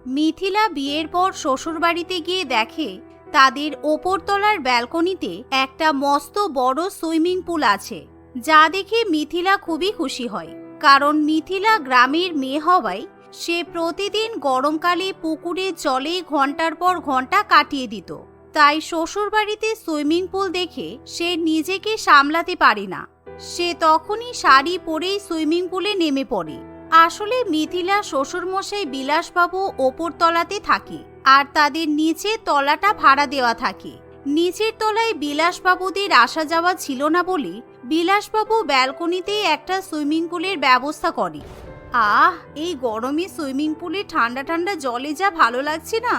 মিথিলা বিয়ের পর শ্বশুরবাড়িতে গিয়ে দেখে তাদের ওপরতলার ব্যালকনিতে একটা মস্ত বড় সুইমিং পুল আছে, যা দেখে মিথিলা খুবই খুশি হয়। কারণ মিথিলা গ্রামের মেয়ে হওয়ায় সে প্রতিদিন গরমকালে পুকুরের জলে ঘন্টার পর ঘন্টা কাটিয়ে দিত। তাই শ্বশুরবাড়িতে সুইমিং পুল দেখে সে নিজেকে সামলাতে পারে না। সে তখনই শাড়ি পরেই সুইমিং পুলে নেমে পড়ে। আসলে মিথিলা শ্বশুরমশাই বিলাসবাবু ওপর তলাতে থাকে, আর তাদের নিচের তলাটা ভাড়া দেওয়া থাকে। নিচের তলায় বিলাসবাবুদের আসা যাওয়া ছিল না বলে বিলাসবাবু ব্যালকনিতেই একটা সুইমিং পুলের ব্যবস্থা করে। এই গরমে সুইমিং পুলে ঠান্ডা ঠান্ডা জলে যা ভালো লাগছে না,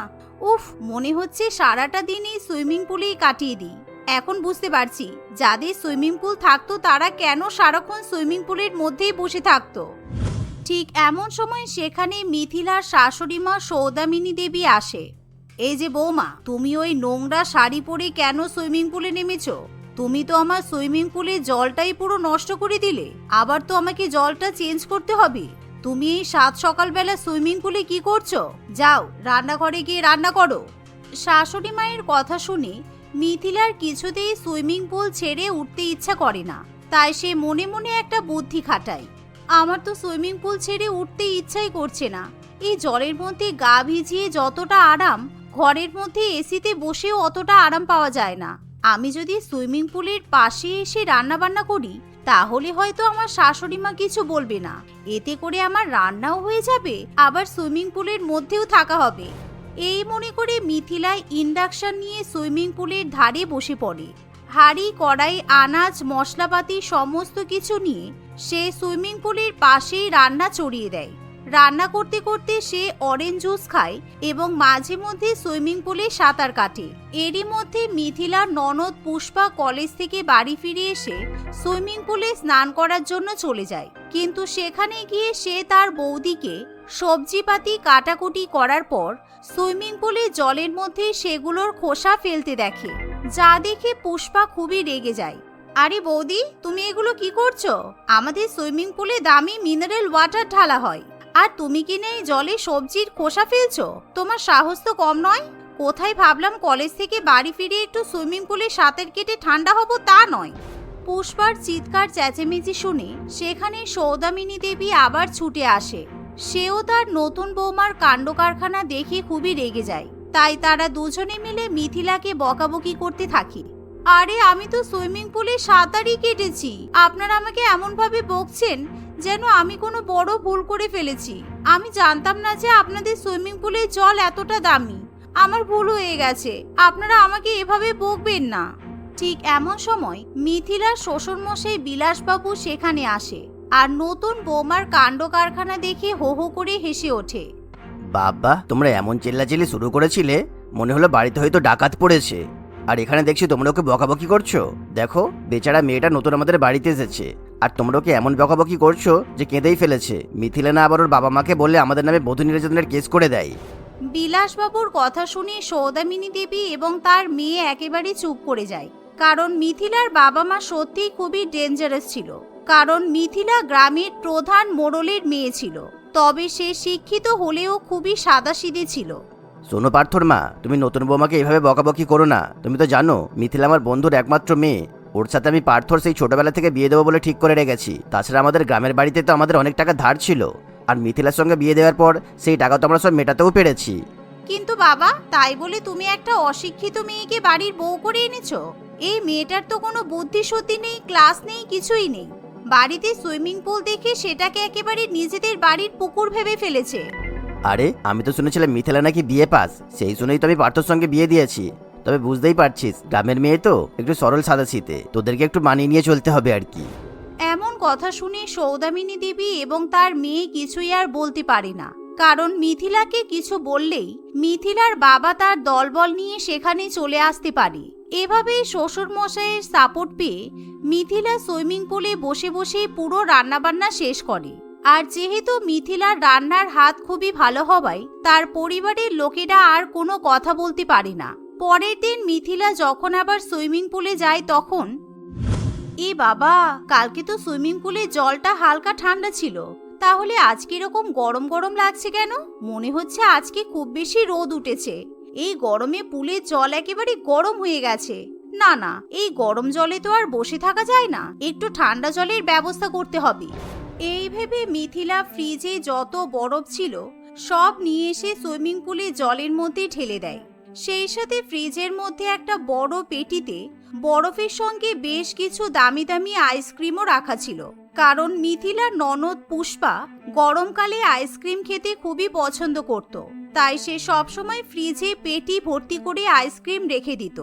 উফ, মনে হচ্ছে সারাটা দিন এই সুইমিং পুলেই কাটিয়ে দিই। এখন বুঝতে পারছি যাদের সুইমিং পুল থাকতো তারা কেন সারাক্ষণ সুইমিং পুলের মধ্যেই বসে থাকতো। ঠিক এমন সময় সেখানে মিথিলার শাশুড়ি মা সৌদামিনী দেবী আসে। এই যে বৌমা, তুমি ওই নোংরা শাড়ি পরে কেন সুইমিং পুলে নেমেছো? তুমি তো আমার সুইমিং পুলে জলটাই পুরো নষ্ট করে দিলে। আবার তো আমাকে জলটা চেঞ্জ করতে হবে। তুমি এই সাত সকালবেলা সুইমিং পুলে কি করছো? যাও রান্নাঘরে গিয়ে রান্না করো। শাশুড়ি মায়ের কথা শুনে মিথিলার কিছুতেই সুইমিং পুল ছেড়ে উঠতে ইচ্ছা করে না। তাই সে মনে মনে একটা বুদ্ধি খাটায়। আমার তো সুইমিং পুল ছেড়ে উঠতে ইচ্ছাই করছে না। এই জলের মধ্যে গা ভিজিয়ে যতটা আরাম, ঘরের মধ্যে এসিতে বসেও অতটা আরাম পাওয়া যায় না। আমি যদি সুইমিং পুলের পাশে এসে রান্না বান্না করি তাহলে হয়তো আমার শাশুড়ি মা কিছু বলবে না। এতে করে আমার রান্নাও হয়ে যাবে, আবার সুইমিং পুলের মধ্যেও থাকা হবে। এই মনে করে মিথিলা ইন্ডাকশন নিয়ে সুইমিং পুলের ধারে বসে পড়ে। হাঁড়ি, কড়াই, আনাজ, মশলাপাতি সমস্ত কিছু নিয়ে সে সুইমিং পুলের পাশেই রান্না চড়িয়ে দেয়। রান্না করতে করতে সে অরেঞ্জ জুস খায় এবং মাঝে মধ্যে সুইমিং পুলে সাঁতার কাটে। এরই মধ্যে মিথিলার ননদ পুষ্পা কলেজ থেকে বাড়ি ফিরে এসে সুইমিং পুলে স্নান করার জন্য চলে যায়। কিন্তু সেখানে গিয়ে সে তার বৌদিকে সবজিপাতি কাটাকুটি করার পর সুইমিং পুলে জলের মধ্যে সেগুলোর খোসা ফেলতে দেখে, যা দেখে পুষ্পা খুবই রেগে যায়। আরে বৌদি, তুমি এগুলো কি করছো? আমাদের সুইমিং পুলে দামি মিনারেল ওয়াটার ঢালা হয়, আর তুমি কি নেই জলে সবজির খোসা ফেলছো? তোমার সাহস তো কম নয়। কোথায় ভাবলাম কলেজ থেকে বাড়ি ফিরে একটু সুইমিং পুলে সাঁতার কেটে ঠান্ডা হব, তা নয়। পুষ্পার চিৎকার চেঁচেমেচি শুনে সেখানে সৌদামিনী দেবী আবার ছুটে আসে। সেও তার নতুন বৌমার কাণ্ড কারখানা দেখে খুবই রেগে যায়। তাই তারা দুজনে মিলে মিথিলাকে বকাবকি করতে থাকে। আরে আমি তো সুইমিং পুলে সাঁতারই কেটেছি, আপনারা আমাকে এমন ভাবে বকছেন যেন আমি কোনো বড় ভুল করে ফেলেছি। আমি জানতাম না যে আপনাদের সুইমিং পুলের জল এতটা দামি। আমার ভুল হয়ে গেছে, আপনারা আমাকে এভাবে বকবেন না। ঠিক এমন সময় মিথিলার শ্বশুরমশাই বিলাসবাবু সেখানে আসে, আর নতুন বৌমার কাণ্ড কারখানা দেখে হো হো করে হেসে ওঠে। বাবা, তোমরা এমন চিল্লাচিল্লি শুরু করেছিলে, মনে হলো বাড়িতে হয়তো ডাকাত পড়েছে। আর এখানে দেখছি তোমরা ওকে বকাবকি করছো। দেখো, বেচারা মেয়েটা নতুন আমাদের বাড়িতে এসেছে, আর তোমরা ওকে এমন বকাবকি করছো যে কেঁদেই ফেলেছে। মিথিলা না আবার ওর বাবা মাকে বললে আমাদের নামে বধূ নির্যাতনের কেস করে দেয়। বিলাসবাবুর কথা শুনে সৌদামিনী দেবী এবং তার মেয়ে একেবারে চুপ করে যায়। কারণ মিথিলার বাবা মা সত্যি খুবই ডেঞ্জারাস ছিল। কারণ মিথিলা গ্রামের প্রধান মোড়লের মেয়ে ছিল, তবে সে শিক্ষিত হলেও খুবই সাদাসিধে ছিল। শোনো পার্থর মা, তুমি নতুন বৌমাকে এইভাবে বকাবকি করো না। তুমি তো জানো মিথিলা আমার বন্ধুর একমাত্র মেয়ে। ওর সাথে আমি পার্থর সেই ছোটবেলা থেকে বিয়ে দেবো বলে ঠিক করে রেখেছি। তাছাড়া আমাদের গ্রামের বাড়িতে তো আমাদের অনেক টাকা ধার ছিল, আর মিথিলার সঙ্গে বিয়ে দেওয়ার পর সেই টাকা তো আমরা সব মেটাতেও পেরেছি। কিন্তু বাবা, তাই বলে তুমি একটা অশিক্ষিত মেয়েকে বাড়ির বউ করে এনেছো? এই মেয়েটার তো কোনো বুদ্ধি সত্যি নেই, ক্লাস নেই, কিছুই নেই। বাড়িতে সুইমিং পুল দেখে সেটাকে একেবারে নিজেদের বাড়ির পুকুর ভেবে ফেলেছে। আরে আমি তো শুনেছিলাম মিথিলা নাকি বিয়ে পাস, সেই শুনেই তো আমি পার্থর সঙ্গে বিয়ে দিয়েছি। তবে বুঝতেই পারছিস গ্রামের মেয়ে তো একটু সরল সাদাসিধে, তোদেরকে একটু মানিয়ে নিয়ে চলতে হবে আর কি। এমন কথা শুনে সৌদামিনী দেবী এবং তার মেয়ে কিছুই আর বলতে পারে না। কারণ মিথিলাকে কিছু বললেই মিথিলার বাবা তার দলবল নিয়ে সেখানে চলে আসতে পারে। এভাবেই শ্বশুর মশাইয়ের সাপোর্ট পেয়ে মিথিলা সুইমিং পুলে বসে বসে পুরো রান্নাবান্না শেষ করে। আর যেহেতু মিথিলার রান্নার হাত খুবই ভালো হওয়ায় তার পরিবারের লোকেরা আর কোনো কথা বলতে পারে না। পরের দিন মিথিলা যখন আবার সুইমিং পুলে যায় তখন, এ বাবা, কালকে তো সুইমিং পুলে জলটা হালকা ঠান্ডা ছিল, তাহলে আজকে এরকম গরম গরম লাগছে কেন? মনে হচ্ছে আজকে খুব বেশি রোদ উঠেছে। এই গরমে পুলের জল একেবারে গরম হয়ে গেছে। না না, এই গরম জলে তো আর বসে থাকা যায় না, একটু ঠান্ডা জলের ব্যবস্থা করতে হবে। এই ভেবে মিথিলা ফ্রিজে যত বরফ ছিল সব নিয়ে এসে সুইমিং পুলে জলের মধ্যে ঢেলে দেয়। সেই সাথে ফ্রিজের মধ্যে একটা বড় পেটিতে বরফের সঙ্গে বেশ কিছু দামি দামি আইসক্রিমও রাখা ছিল, কারণ মিথিলার ননদ পুষ্পা গরমকালে আইসক্রিম খেতে খুবই পছন্দ করত। তাই সে সবসময় ফ্রিজে পেটি ভর্তি করে আইসক্রিম রেখে দিত।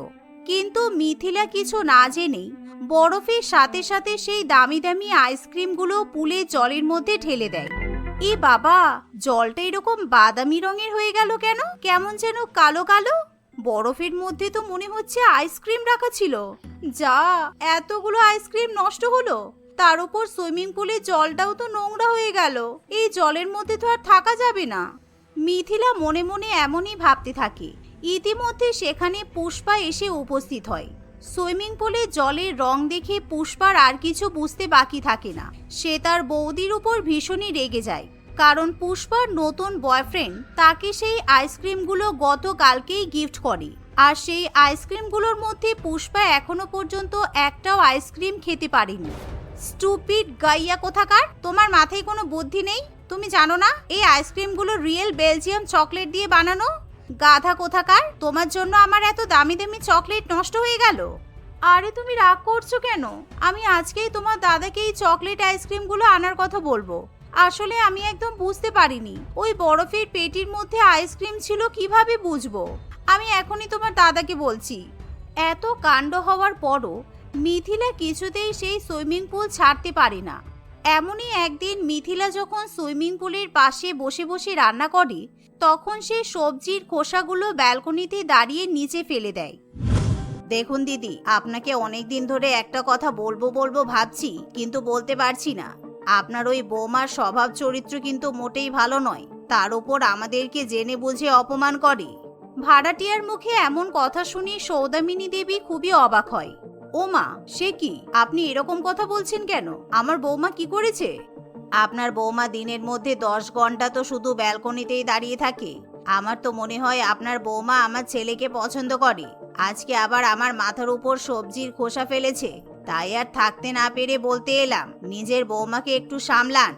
কিন্তু মিথিলা কিছু না জেনেই বরফের সাথে সাথে সেই দামি দামি আইসক্রিমগুলো পুলে জলের মধ্যে ঢেলে দেয়। এ বাবা, জলটা এরকম বাদামি রঙের হয়ে গেল কেন? কেমন যেন কালো কালো। বরফের মধ্যে তো মনে হচ্ছে আইসক্রিম রাখা ছিল। যা, এতগুলো আইসক্রিম নষ্ট হলো। তার উপর সুইমিং পুলের জলটাও তো নোংরা হয়ে গেল। এই জলের মধ্যে তো আর থাকা যাবে না। মিথিলা মনে মনে এমনই ভাবতে থাকে। ইতিমধ্যে সেখানে পুষ্পা এসে উপস্থিত হয়। সুইমিং পুলে জলের রং দেখে পুষ্পার আর কিছু বুঝতে বাকি থাকে না। সে তার বৌদির উপর ভীষণই রেগে যায়, কারণ পুষ্পার নতুন বয়ফ্রেন্ড তাকে সেই আইসক্রিমগুলো গতকালকেই গিফট করে। আর সেই আইসক্রিমগুলোর মধ্যে পুষ্পা এখনো পর্যন্ত একটাও আইসক্রিম খেতে পারেনি। স্টুপিড গাইয়া কোথাকার, তোমার মাথায় কোনো বুদ্ধি নেই? তুমি জানো না এই আইসক্রিমগুলো রিয়েল বেলজিয়াম চকলেট দিয়ে বানানো? গাধা কোথাকার, তোমার জন্য আমার এত দামি দামি চকলেট নষ্ট হয়ে গেল। আরে তুমি রাগ করছো কেন? আমি আজকেই তোমার দাদাকে এই চকলেট আইসক্রিমগুলো আনার কথা বলবো। আসলে আমি একদম বুঝতে পারিনি ওই বরফের পেটির মধ্যে আইসক্রিম ছিল, কিভাবে বুঝবো? আমি এখনই তোমার দাদাকে বলছি। এত কাণ্ড হওয়ার পরও মিথিলা কিছুতেই সেই সুইমিং পুল ছাড়তে পারে না। এমনই একদিন মিথিলা যখন সুইমিং পুলের পাশে বসে বসে রান্না করে, তখন সে সবজির খোসাগুলো ব্যালকনিতে দাঁড়িয়ে নিচে ফেলে দেয়। দেখুন দিদি, আপনাকে অনেক দিন ধরে একটা কথা বলবো বলবো ভাবছি, কিন্তু বলতে পারছি না। আপনার ওই বৌমার স্বভাব চরিত্র কিন্তু মোটেই ভালো নয়। তার উপর আমাদেরকে জেনে বুঝে অপমান করে। ভাড়াটিয়ার মুখে এমন কথা শুনে সৌদামিনী দেবী খুবই অবাক হয়। ও মা, সে কি? আপনি এরকম কথা বলছেন কেন? আমার বৌমা কি করেছে? আপনার বৌমা দিনের মধ্যে 10 ঘন্টা তো শুধু ব্যালকনিতেই দাঁড়িয়ে থাকে। আমার তো মনে হয় আপনার বৌমা আমার ছেলেকে পছন্দ করে। আজকে আবার আমার মাথার উপর সবজির খোসা ফেলেছে, তাই আর থাকতে না পেরে বলতে এলাম, নিজের বৌমাকে একটু সামলান।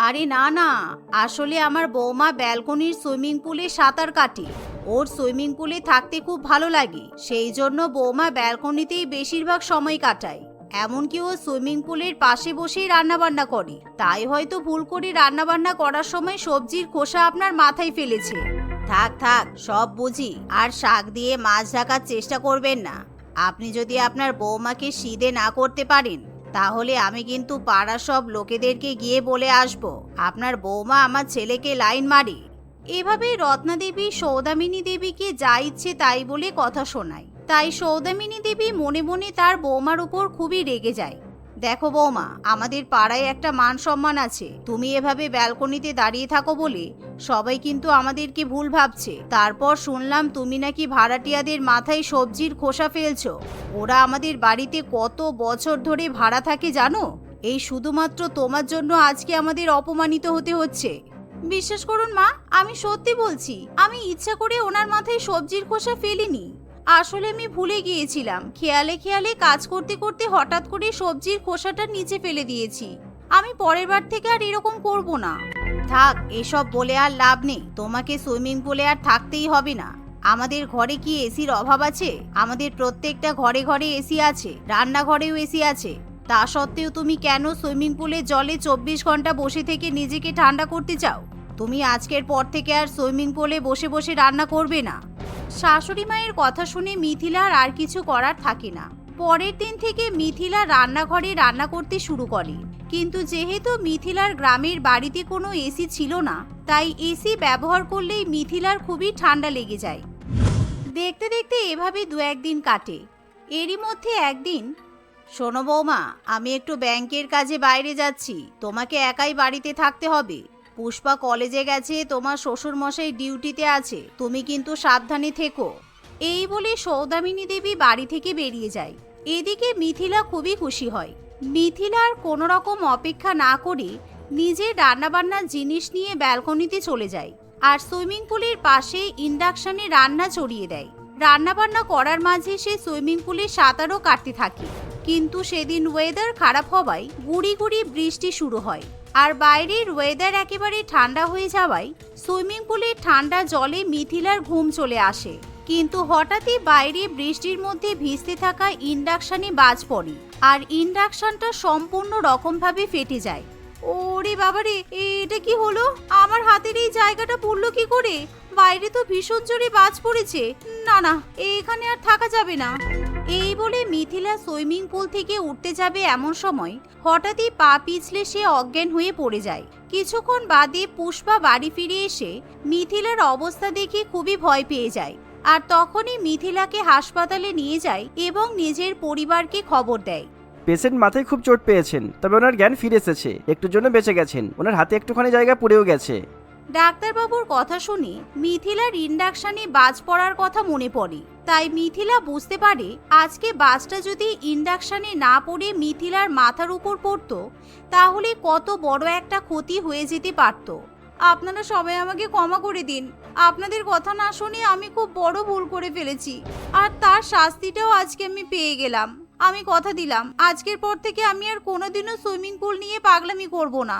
আরে না না, আসলে আমার বৌমা ব্যালকনির সুইমিং পুলে সাঁতার কাটে। ওর সুইমিং পুলে থাকতে খুব ভালো লাগে, সেই জন্য বৌমা ব্যালকনিতেই বেশিরভাগ সময় কাটায়। এমনকি ও সুইমিং পুলের পাশে বসেই রান্নাবান্না করে। তাই হয়তো ভুল করে রান্নাবান্না করার সময় সবজির খোসা আপনার মাথায় ফেলেছে। থাক থাক, সব বুঝি। আর শাক দিয়ে মাছ ঢাকার চেষ্টা করবেন না। আপনি যদি আপনার বৌমাকে সিধে না করতে পারেন, তাহলে আমি কিন্তু পাড়ার সব লোকেদেরকে গিয়ে বলে আসব আপনার বৌমা আমার ছেলেকে লাইন মারে। এভাবে রত্নাদেবী সৌদামিনী দেবীকে যা ইচ্ছে তাই বলে কথা শোনায়। তাই সৌদামিনী দেবী মনে মনে তার বৌমার উপর খুবই রেগে যায়। দেখো বৌমা, আমাদের পাড়ায় একটা মান সম্মান আছে। তুমি এভাবে ব্যালকনিতে দাঁড়িয়ে থাকো বলে সবাই কিন্তু আমাদেরকে ভুল ভাবছে। তারপর শুনলাম তুমি নাকি ভাড়াটিয়াদের মাথায় সবজির খোসা ফেলছো। ওরা আমাদের বাড়িতে কত বছর ধরে ভাড়া থাকে জানো? এই শুধুমাত্র তোমার জন্য আজকে আমাদের অপমানিত হতে হচ্ছে। বিশ্বাস করুন মা, আমি সত্যি বলছি, আমি ইচ্ছা করে ওনার মাথায় সবজির খোসা ফেলিনি। আসলে আমি ভুলে গিয়েছিলাম, খেয়ালে খেয়ালে কাজ করতে করতে হঠাৎ করে সবজির খোসাটা নিচে ফেলে দিয়েছি। আমি পরের বার থেকে আর এরকম করব না। থাক, এসব বলে আর লাভ নেই। তোমাকে সুইমিং পুলে আর থাকতেই হবে না। আমাদের ঘরে কি এসির অভাব আছে? আমাদের প্রত্যেকটা ঘরে ঘরে এসি আছে, রান্নাঘরেও এসি আছে। তা সত্ত্বেও তুমি কেন সুইমিং পুলে জলে 24 ঘন্টা বসে থেকে নিজেকে ঠান্ডা করতে চাও? তুমি আজকের পর থেকে আর সুইমিং পুলে বসে বসে রান্না করবে না। শাশুড়ি মায়ের কথা শুনে মিথিলার আর কিছু করার থাকে না। পরের দিন থেকে মিথিলা রান্নাঘরে রান্না করতে শুরু করে। কিন্তু যেহেতু মিথিলার গ্রামের বাড়িতে কোনো এসি ছিল না, তাই এসি ব্যবহার করলেই মিথিলার খুবই ঠান্ডা লেগে যায়। দেখতে দেখতে এভাবে 2-1 দিন কাটে। এরই মধ্যে একদিন, শোনো বৌমা, আমি একটু ব্যাংকের কাজে বাইরে যাচ্ছি, তোমাকে একাই বাড়িতে থাকতে হবে। পুষ্পা কলেজে গেছে, তোমার শ্বশুর মশাই ডিউটিতে আছে, তুমি কিন্তু সাবধানে থেকো। এই বলে সৌদামিনী দেবী বাড়ি থেকে বেরিয়ে যায়। এদিকে মিথিলা খুবই খুশি হয়। মিথিলা আর কোনো রকম অপেক্ষা না করে নিজের রান্নাবান্নার জিনিস নিয়ে ব্যালকনিতে চলে যায় আর সুইমিং পুলের পাশে ইন্ডাকশনে রান্না চড়িয়ে দেয়। রান্নাবান্না করার মাঝে সে সুইমিং পুলে সাঁতারও কাটতে থাকে। কিন্তু সেদিন ওয়েদার খারাপ হওয়ায় গুড়ি গুড়ি বৃষ্টি শুরু হয় আর বাইরের ওয়েদার একেবারে ঠান্ডা হয়ে যাওয়ায় সুইমিং পুলের ঠান্ডা জলে মিথিলার ঘুম চলে আসে। কিন্তু হঠাৎই বাইরে বৃষ্টির মধ্যে ভিজতে থাকা ইন্ডাকশনে বাজ পড়ে আর ইন্ডাকশনটা সম্পূর্ণ রকমভাবে ফেটে যায়। ওরে বাবারে, এটা কি হলো? আমার হাতের এই জায়গাটা পড়লো কি করে? বাইরে তো ভীষণ জোরে বাজ পড়েছে। না না, এখানে আর থাকা যাবে না। এই বলে মিথিলা সুইমিং পুল থেকে উঠতে যাবে এমন সময় হঠাৎই পা পিছলে সে অজ্ঞান হয়ে পড়ে যায়। কিছুক্ষণ বাদে পুষ্পা বাড়ি ফিরে এসে মিথিলার অবস্থা দেখে খুবই ভয় পেয়ে যায় আর তখনই মিথিলাকে হাসপাতালে নিয়ে যায় এবং নিজের পরিবারকে খবর দেয়। পেশেন্ট মাথায় খুব চোট পেয়েছেন, তবে ওনার জ্ঞান ফিরে এসেছে, একটুর জন্য বেঁচে গেছেন, ওনার হাতে একটুখানি জায়গা পুড়েও গেছে। ডাক্তারবাবুর কথা শুনে মিথিলার ইন্ডাকশনে বাজ পড়ার কথা মনে পড়ে। তাই মিথিলা বুঝতে পারে আজকে বাজটা যদি ইন্ডাকশনে না পড়ে মিথিলার মাথার উপর পড়তো তাহলে কত বড় একটা ক্ষতি হয়ে যেতে পারত। আপনারা সবাই আমাকে ক্ষমা করে দিন। আপনাদের কথা না শুনে আমি খুব বড় ভুল করে ফেলেছি আর তার শাস্তিটাও আজকে আমি পেয়ে গেলাম। আমি কথা দিলাম আজকের পর থেকে আমি আর কোনোদিনও সুইমিং পুল নিয়ে পাগলামি করব না।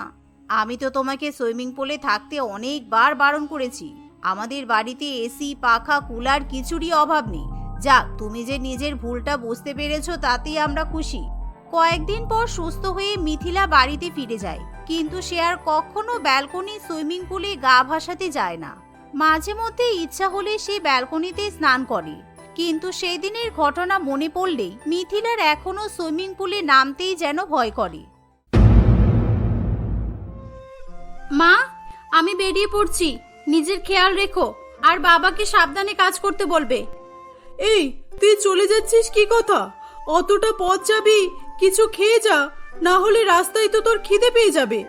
আমি তো তোমাকে সুইমিং পুলে থাকতে অনেকবার বারণ করেছি। আমাদের বাড়িতে এসি, পাখা, কুলার কিছুরই অভাব নেই। যাক, তুমি যে নিজের ভুলটা বুঝতে পেরেছো তাতেই আমরা খুশি। কয়েকদিন পর সুস্থ হয়ে মিথিলা বাড়িতে ফিরে যায়, কিন্তু সে আর কখনো ব্যালকনি সুইমিং পুলে গা ভাসাতে যায় না। মাঝে মধ্যে ইচ্ছা হলে সে ব্যালকনিতে স্নান করে, কিন্তু সেই দিনের ঘটনা মনে পড়লেই মিথিলার এখনো সুইমিং পুলে নামতেই যেন ভয় করে। মা, আমি বেরিয়ে পড়ছি, নিজের খেয়াল রেখো আর বাবাকে সাবধানে কাজ করতে বলবে। এই, তুই চলে যাচ্ছিস কি কথা? অতটা পথ যাবি, কিছু খেয়ে যা, না হলে রাস্তায় তো তোর খিদে পেয়ে যাবে।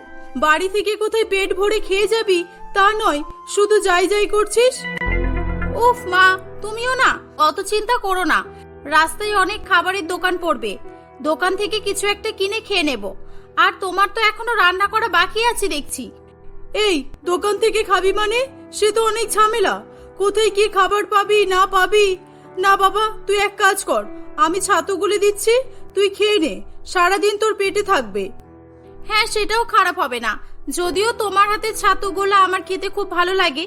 বাড়ি থেকে কোথায় পেট ভরে খেয়ে যাবি তা নয়, শুধু যাই যাই করছিস। উফ মা, তুমিও না অত চিন্তা করো না। রাস্তায় অনেক খাবারের দোকান পড়বে, দোকান থেকে কিছু একটা কিনে খেয়ে নেব। আর তোমার তো এখনো রান্না করা বাকি আছে দেখছি। এই, দোকান থেকে খাবি মানে? সে তো অনেক ঝামেলা, কোথায় কি খাবার পাবি না পাবি। না বাবা, তুই এক কাজ কর, আমি ছাতু গুলে দিচ্ছি, তুই খেয়ে নে, সারাদিন তোর পেটে থাকবে। হ্যাঁ, সেটাও খারাপ হবে না, যদিও তোমার হাতে ছাতুগুলো আমার খেতে খুব ভালো লাগে।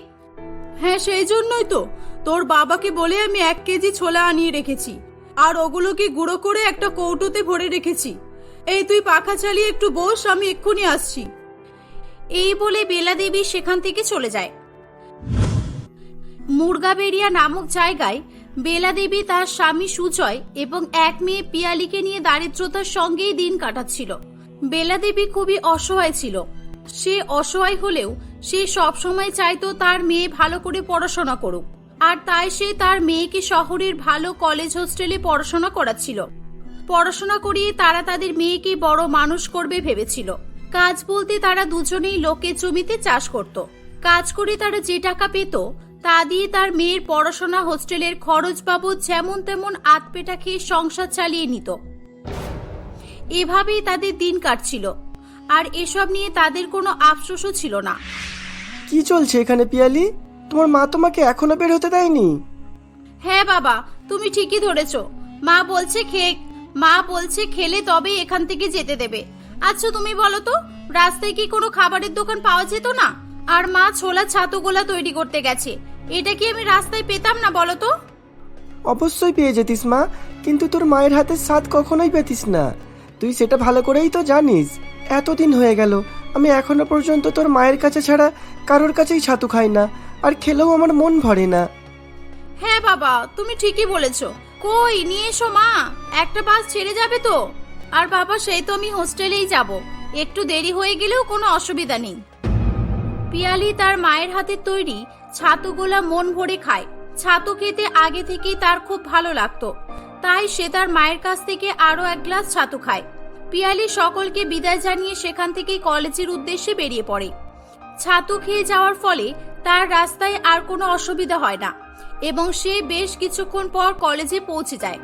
হ্যাঁ, সেই জন্যই তো তোর বাবাকে বলে আমি 1 কেজি ছোলা আনিয়ে রেখেছি আর ওগুলোকে গুঁড়ো করে একটা কৌটোতে ভরে রেখেছি। এই, তুই পাখা চালিয়ে একটু বস, আমি এক্ষুনি আসছি। এই বলে বেলা দেবী সেখান থেকে চলে যায়। মুরগাবেড়িয়া নামক জায়গায় বেলা দেবী তার স্বামী সুজয় এবং এক মেয়ে পিয়ালিকে নিয়ে দারিদ্রতার সঙ্গেই দিন কাটাচ্ছিল। বেলা দেবী খুবই অসহায় ছিল। সে অসহায় হলেও সে সবসময় চাইতো তার মেয়ে ভালো করে পড়াশোনা করুক, আর তাই সে তার মেয়েকে শহরের ভালো কলেজ হোস্টেলে পড়াশোনা করাচ্ছিল। পড়াশোনা করিয়ে তারা তাদের মেয়েকে বড় মানুষ করবে ভেবেছিল। কাজ বলতে তারা দুজনেই লোকের জমিতে চাষ করত। কাজ করে তারা যে টাকা পেত তা দিয়ে তার মেয়ের পড়াশোনা, হোস্টেলের খরচ বাবদ যেমন তেমন আধপেটা খেয়ে সংসার চালিয়ে নিত। এভাবেই তাদের দিন কাটছিল, আর এসব নিয়ে তাদের কোনো আফসোসও ছিল না। কি চলছে এখানে পিয়ালি? তোমার মা তোমাকে এখনো বের হতে দেয়নি? হ্যাঁ বাবা, তুমি ঠিকই ধরেছো। মা বলছে খেলে তবে এখান থেকে যেতে দেবে। আচ্ছা তুমি বলো তো, রাস্তায় কি কোনো খাবারের দোকান পাওয়া যেত না? আর মা ছোলা ছাতুগোলা তৈরি করতে গেছে, এটা কি আমি রাস্তায় পেতাম না বলো তো? অবশ্যই পেয়ে যেতিস মা, কিন্তু তোর মায়ের হাতের স্বাদ কখনোই পেতিস না। তুই সেটা ভালো করেই তো জানিস। এতদিন হয়ে গেল, আমি এখনো পর্যন্ত তোর মায়ের কাছে ছাড়া কারোর কাছেই ছাতু খাই না, আর খেলেও আমার মন ভরে না। হ্যাঁ বাবা, তুমি ঠিকই বলেছো। কই নিয়ে এসো মা, একটা বাস ছেড়ে যাবে তো। আর বাবা, সেই তো আমি হোস্টেলেই যাব, একটু দেরি হয়ে গেলেও কোনো অসুবিধা নেই। পিয়ালি তার মায়ের হাতের তৈরি ছাতুগোলা মন ভরে খায়। ছাতু খেতে আগে থেকেই তার খুব ভালো লাগতো, তাই সে তার মায়ের কাছ থেকে আরো 1 গ্লাস ছাতু খায়। পিয়ালি সকলকে বিদায় জানিয়ে সেখান থেকে কলেজের উদ্দেশ্যে বেরিয়ে পড়ে। ছাতু খেয়ে যাওয়ার ফলে তার রাস্তায় আর কোনো অসুবিধা হয় না এবং সে বেশ কিছুক্ষণ পর কলেজে পৌঁছে যায়।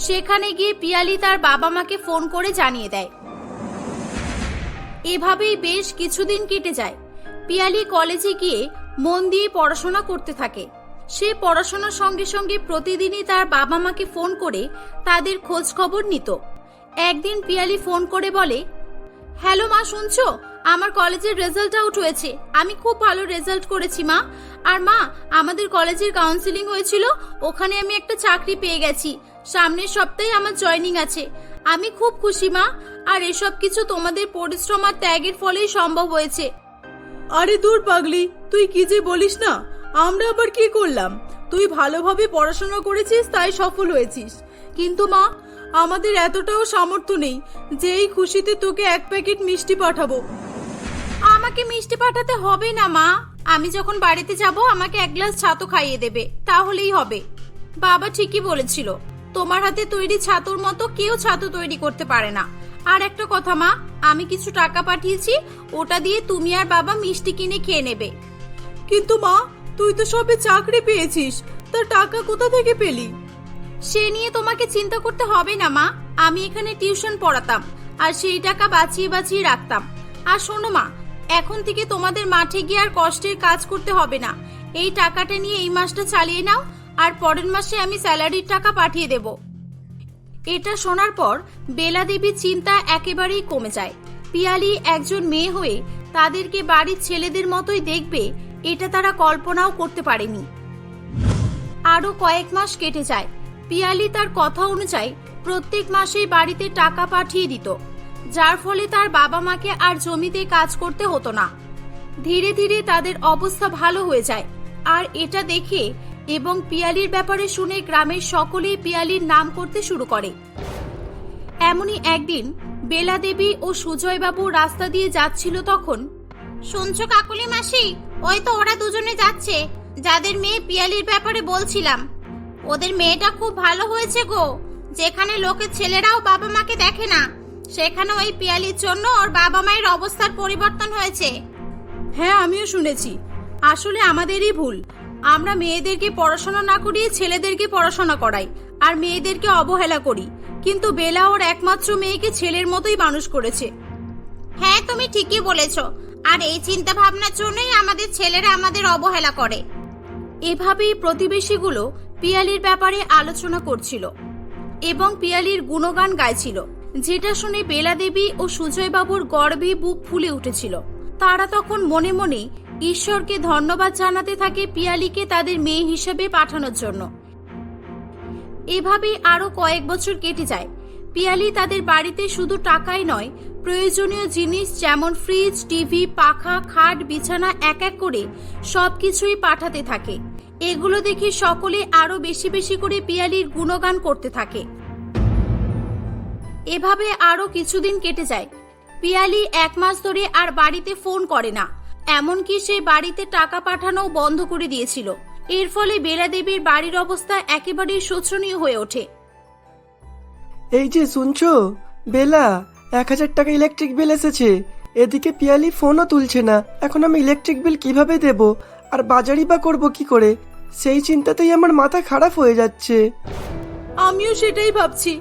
সেখানে গিয়ে পিয়ালি তার বাবা মাকে ফোন করে জানিয়ে দেয়। এভাবেই বেশ কিছুদিন কেটে যায়। পিয়ালি কলেজে গিয়ে মন দিয়ে পড়াশোনা করতে থাকে। সে পড়াশোনার সঙ্গে সঙ্গে প্রতিদিনই তার বাবা মাকে ফোন করে তাদের খোঁজ খবর নিত। একদিন পিয়ালি ফোন করে বলে, হ্যালো মা, শুনছো? আমার কলেজের রেজাল্ট আউট হয়েছে। আমি খুব ভালো রেজাল্ট করেছি মা। আর মা, আমাদের কলেজের কাউন্সিলিং হয়েছিল, ওখানে আমি একটা চাকরি পেয়ে গেছি। সামনের সপ্তাহে আমার জয়েনিং আছে। আমি খুব খুশি মা। আর এসব কিছু তোমাদের পরিশ্রম আর ত্যাগের ফলেই সম্ভব হয়েছে। আরে দূর পাগলি, তুই কি যে বলিস না। আমরা আবার কি করলাম? তুই ভালোভাবে পড়াশোনা করেছিস, তাই সফল হয়েছিস। কিন্তু মা, আমাদের এতটাও সামর্থ্য নেই যে এই খুশিতে তোকে 1 প্যাকেট মিষ্টি পাঠাবো। আমাকে মিষ্টি পাঠাতে হবে না মা। আমি যখন বাড়িতে যাব আমাকে 1 গ্লাস ছাতু খাইয়ে দেবে, তাহলেই হবে। বাবা ঠিকই বলেছিল, তোমার হাতে তৈরি ছাতুর মতো কেউ ছাতু তৈরি করতে পারে না। আর একটা কথা মা, আমি কিছু টাকা পাঠিয়েছি, ওটা দিয়ে তুমি আর বাবা মিষ্টি কিনে খেয়ে নেবে। কিন্তু মা, তুই তো সবে চাকরি পেয়েছিস, তা টাকা কোথা থেকে পেলি? সে নিয়ে তোমাকে চিন্তা করতে হবে না মা। আমি এখানে টিউশন পড়াতাম, আর সেই টাকা বাঁচিয়ে বাঁচিয়ে রাখতাম। আর শোনো মা, এখন থেকে তোমাদের মাঠে গিয়ে আর কষ্টের কাজ করতে হবে না। এই টাকাটা নিয়ে এই মাসটা চালিয়ে নাও, আর পরের মাসে আমি স্যালারির টাকা পাঠিয়ে দেব। এটা শোনার পর বেলা দেবীর চিন্তা একেবারেই কমে যায়। পিয়ালি একজন মেয়ে হয়ে তাদেরকে বাড়ির ছেলেদের মতোই দেখবে, এটা তারা কল্পনাও করতে পারেনি। আরো কয়েক মাস কেটে যায়। পিয়ালি তার কথা অনুযায়ী প্রত্যেক মাসেই বাড়িতে টাকা পাঠিয়ে দিত, যার ফলে তার বাবা মাকে আর জমিতে কাজ করতে হতো না। ধীরে ধীরে তাদের অবস্থা ভালো হয়ে যায়। আর এটা দেখে এবং পিয়ালির ব্যাপারে শুনে গ্রামের সকলেই পিয়ালির নাম করতে শুরু করে। এমনই একদিন বেলা দেবী ও সুজয় বাবু রাস্তা দিয়ে যাচ্ছিল। তখন, শুনছো কাকুলি মাসি, ওই তো ওরা দুজনে যাচ্ছে, যাদের মেয়ে পিয়ালির ব্যাপারে বলছিলাম। ওদের মেয়েটা খুব ভালো হয়েছে গো। যেখানে লোকের ছেলেরাও বাবা মাকে দেখে না, সেখানে ওই পিয়ালির জন্য ওর বাবা মায়ের অবস্থার পরিবর্তন হয়েছে। হ্যাঁ, আমিও শুনেছি। আসলে আমাদেরই ভুল। আমরা মেয়েদেরকে পড়াশোনা না করিয়ে ছেলেদেরকে পড়াশোনা করাই, আর মেয়েদেরকে অবহেলা করি। কিন্তু বেলা ওর একমাত্র মেয়েকে ছেলের মতোই মানুষ করেছে। হ্যাঁ, তুমি ঠিকই বলেছো। আর এই চিন্তা ভাবনার জন্যই আমাদের ছেলেরা আমাদের অবহেলা করে। এভাবেই প্রতিবেশীগুলো পিয়ালির ব্যাপারে আলোচনা করছিল এবং পিয়ালির গুণগান গাইছিল, যেটা শুনে বেলা দেবী ও সুজয় বাবুর গর্বে বুক ফুলে উঠেছিল। তারা তখন মনে মনে ঈশ্বরকে ধন্যবাদ জানাতে থাকে পিয়ালিকে তাদের মেয়ে হিসেবে পাঠানোর জন্য। এভাবেই আরো কয়েক বছর কেটে যায়। পিয়ালি তাদের বাড়িতে শুধু টাকাই নয়, প্রয়োজনীয় জিনিস যেমন ফ্রিজ, টিভি, পাখা, খাট, বিছানা এক এক করে সবকিছুই পাঠাতে থাকে। এগুলো দেখে সকলে আরো বেশি বেশি করে পিয়ালির গুণগান করতে থাকে। এভাবে আরো কিছুদিন কেটে যায়। পিয়ালি 1 মাস ধরে আর বাড়িতে ফোন করে না, এমনকি সে বাড়িতে টাকা পাঠানো বন্ধ করে দিয়েছিল। এর ফলে বেলা দেবীর বাড়ির অবস্থা একেবারেই শোচনীয় হয়ে ওঠে। এই যে শুনছো বেলা, 1000 টাকা ইলেকট্রিক বিল এসেছে। এদিকে পিয়ালি ফোনও তুলছে না। এখন আমি ইলেকট্রিক বিল কিভাবে দেব, আর বাজারই বা করবো কি করে? সেই চিন্তাতেই আমার মাথা খারাপ হয়ে যাচ্ছে। আমিও সেটাই ভাবছি।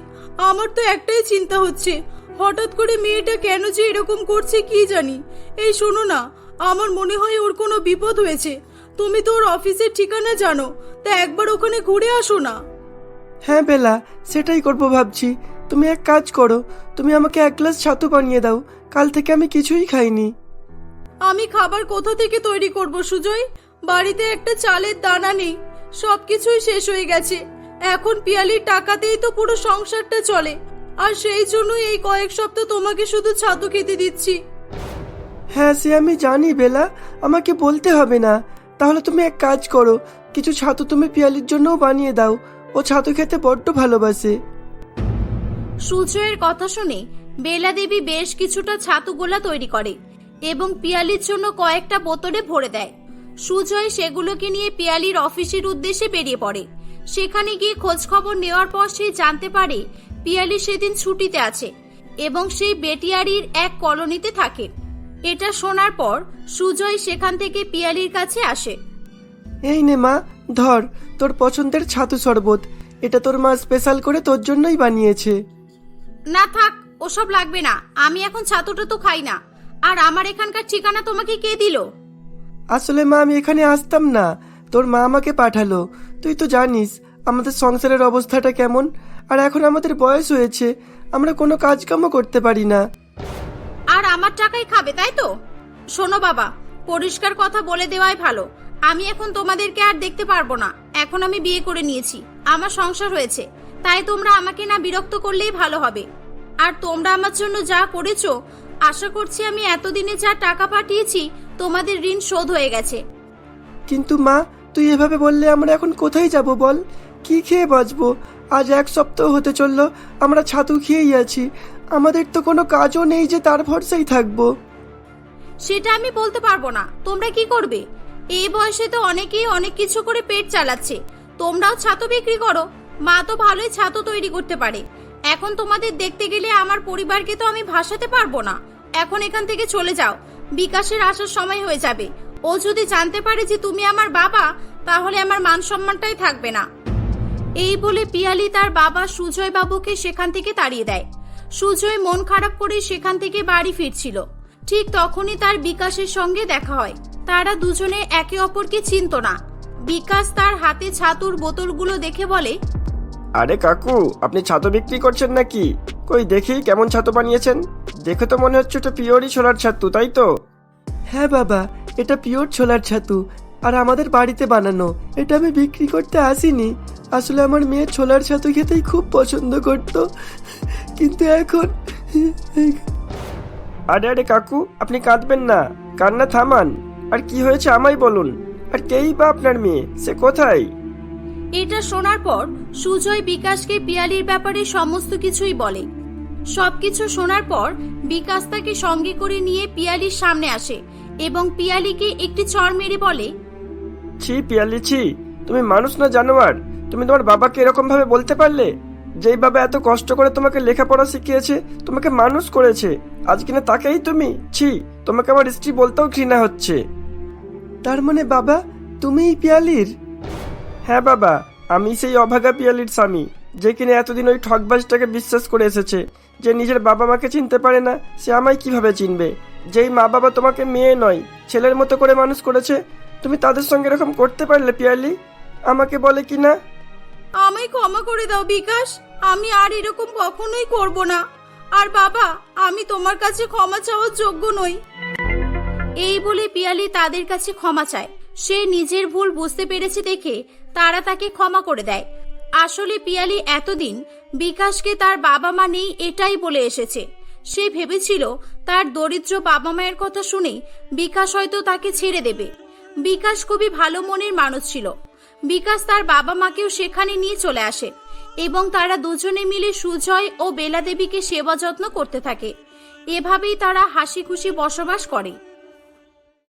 আমার তো একটাই চিন্তা হচ্ছে, হঠাৎ করে মেয়েটা কেন যে এরকম করছে কি জানি। এই শোনো না, আমার মনে হয় ওর কোনো বিপদ হয়েছে। তুমি তো ওর অফিসের ঠিকানা জানো, তা একবার ওখানে ঘুরে আসো না। হ্যাঁ বেলা, সেটাই করবো ভাবছি। তুমি এক কাজ করো, তুমি আমাকে 1 গ্লাস ছাতু বানিয়ে দাও। কাল থেকে আমি কিছুই খাইনি। আমি খাবার কোথা থেকে তৈরি করব সুজয়? বাড়িতে একটা চালের দানা নেই, সবকিছুই শেষ হয়ে গেছে। এখন পিয়ালির টাকাতেই তো পুরো সংসারটা চলে, আর সেই জন্যই এই কয়েক সপ্তাহ তোমাকে শুধু ছাতু খেতে দিচ্ছি। হ্যাঁ, সে আমি জানি বেলা, আমাকে বলতে হবে না। তাহলে তুমি এক কাজ করো, কিছু ছাতু তুমি পিয়ালির জন্যও বানিয়ে দাও। ও ছাতু খেতে বড্ড ভালোবাসে। সুজয়ের কথা শুনে বেলা দেবী বেশ কিছুটা ছাতু গোলা তৈরি করে এবং পিয়ালির জন্য কয়েকটা বোতলে ভরে দেয়। সুজয় সেগুলোকে নিয়ে পিয়ালির অফিসের উদ্দেশ্যে বেরিয়ে পড়ে। সেখানে গিয়ে খোঁজ খবর নেওয়ার পর সে জানতে পারে পিয়ালি সেদিন ছুটিতে আছে এবং সেই বেটিয়ারির এক কলোনিতে থাকে। এটা শোনার পর সুজয় সেখান থেকে পিয়ালির কাছে আসে। এই নে মা, ধর তোর পছন্দের ছাতু শরবত। এটা তোর মা স্পেশাল করে তোর জন্যই বানিয়েছে। না থাক, ওসব লাগবে না। আমি এখন ছাতুটা তো খাই না। আর আমার এখানকার ঠিকানা তোমাকে কে দিল? আসলে মা আমি এখানে আসতাম না, তোর মা আমাকে পাঠালো। তুই তো জানিস আমাদের সংসারের অবস্থাটা কেমন, আর এখন আমাদের বয়স হয়েছে, আমরা কোনো কাজকামও করতে পারি না। আর আমার টাকাই খাবে, তাই তো? শোনো বাবা, পরিষ্কার কথা বলে দেওয়াই ভালো। আমি এখন তোমাদেরকে আর দেখতে পারবো না। এখন আমি বিয়ে করে নিয়েছি, আমার সংসার হয়েছে, তাই তোমরা আমাকে না বিরক্ত করলেই ভালো হবে। আর তোমরা আমার জন্য যা করেছো, আশা করছি আমি এতদিনে যা টাকা পাঠিয়েছি তোমাদের ঋণ শোধ হয়ে গেছে। কিন্তু মা, তুই এভাবে বললে আমরা এখন কোথায় যাব বল? কি খেয়ে বাঁচবো? আজ 1 সপ্তাহ হতে চললো আমরা ছাতু খেয়েই আছি, আমাদের তো কোনো কাজও নেই যে তার ভরসায় থাকবো। সেটা আমি বলতে পারবো না। তোমরা কি করবে? এই বয়সে তো অনেকেই অনেক কিছু করে পেট চালাচ্ছে, তোমরাও ছাতু বিক্রি করো। মা তো ভালোই ছাতু তৈরি করতে পারে। এখন তোমাদের দেখতে গেলে আমার পরিবারকে তো আমি ভাসাতে পারবো না। এখন এখান থেকে চলে যাও, বিকাশের আসার সময় হয়ে যাবে। ও যদি জানতে পারে যে তুমি আমার বাবা, তাহলে আমার মান সম্মানটাই থাকবে না। এই বলে পিয়ালি তার বাবা সুজয় বাবুকে সেখান থেকে তাড়িয়ে দেয়। সুজয় মন খারাপ করে সেখান থেকে বাড়ি ফিরছিল। ঠিক তখনই তার বিকাশের সঙ্গে দেখা হয়। তারা দুজনে একে অপরকে চিনত না। বিকাশ তার হাতে ছাতুর বোতলগুলো দেখে বলে, আরে কাকু, আপনি ছাতু বিক্রি করছেন নাকি? কই দেখি কেমন ছাতু বানিয়েছেন। দেখে তো মনে হচ্ছে এটা পিওরই ছোলার ছাতু, তাই তো? হ্যাঁ বাবা, এটা পিওর ছোলার ছাতু, আর আমাদের বাড়িতে বানানো। এটা আমি বিক্রি করতে আসিনি। আসলে আমার মেয়ে ছোলার ছাতু খেতেই খুব পছন্দ করত, কিন্তু এখন। আরে আরে কাকু, আপনি কাঁদবেন না, কান্না থামান। আর কি হয়েছে আমায় বলুন। আর কেই বা আপনার মেয়ে, সে কোথায়? এটা শোনার পর সুজয় বিকাশকে পিয়ালির ব্যাপারে সমস্ত কিছুই বলে। সবকিছু শোনার পর বিকাশ তাকে সঙ্গে করে নিয়ে পিয়ালির সামনে আসে এবং পিয়ালিকে একটি চড় মেরে বলে, ছি পিয়ালি, ছি, তুমি মানুষ না জানোয়ার? তুমি তোমার বাবাকে এরকম ভাবে বলতে পারলে? যেই বাবা এত কষ্ট করে তোমাকে লেখাপড়া শিখিয়েছে, তোমাকে মানুষ করেছে, আজ কিনা তাকেই তুমি? ছি, তোমাকে আমার স্ত্রী বলতেও ঘৃণা হচ্ছে। তার মানে বাবা তুমিই পিয়ালির? হ্যাঁ বাবা, আমি সেই অভাগা পিয়ালির স্বামী, যে কিনা এতদিন ওই ঠকবাজটাকে বিশ্বাস করে এসেছে। যে নিজের বাবা মাকে চিনতে পারে না, সে আমায় কিভাবে চিনবে? যেই মা বাবা তোমাকে মেয়ে নয় ছেলের মতো করে মানুষ করেছে, তুমি তাদের সঙ্গে এরকম করতে পারলে পিয়ালি? আমাকে বলে কি না? আমায় ক্ষমা করে দাও বিকাশ, আমি আর এরকম কখনোই করব না। আর বাবা, আমি তোমার কাছে ক্ষমা চাওয়ার যোগ্য নই। এই বলে পিয়ালি তাদের কাছে ক্ষমা চায়। সে নিজের ভুল বুঝতে পেরেছে দেখে তারা তাকে ক্ষমা করে দেয়। আসলে পিয়ালি এতদিন বিকাশকে তার বাবা মা নেই এটাই বলে এসেছে। সে ভেবেছিল তার দরিদ্র বাবা মায়ের কথা শুনে বিকাশ হয়তো তাকে ছেড়ে দেবে। বিকাশ খুবই ভালো মনের মানুষ ছিল। বিকাশ তার বাবা মাকেও সেখানে নিয়ে চলে আসে এবং তারা দুজনে মিলে সুজয় ও বেলা দেবীকে সেবা যত্ন করতে থাকে। এভাবেই তারা হাসি খুশি বসবাস করে।